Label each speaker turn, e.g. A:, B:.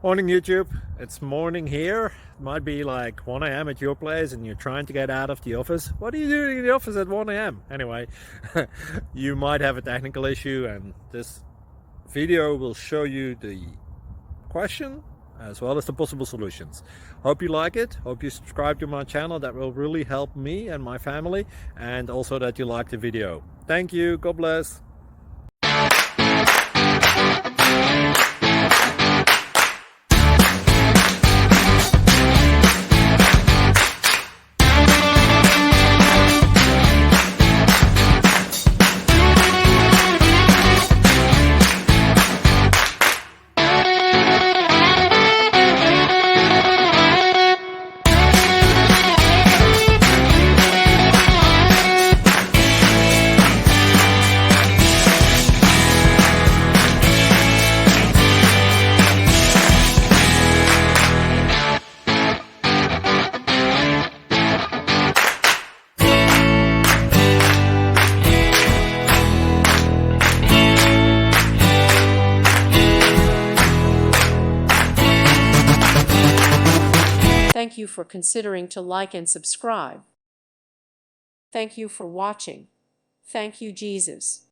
A: Morning YouTube, it's morning here. It might be like 1 a.m. at your place and you're trying to get out of the office. What are you doing in the office at 1 a.m.? Anyway, you might have a technical issue and this video will show you the question as well as the possible solutions. Hope you like it, hope you subscribe to my channel. That will really help me and my family, and also that you like the video. Thank you, God bless.
B: Thank you for considering to like and subscribe. Thank you for watching. Thank you, Jesus.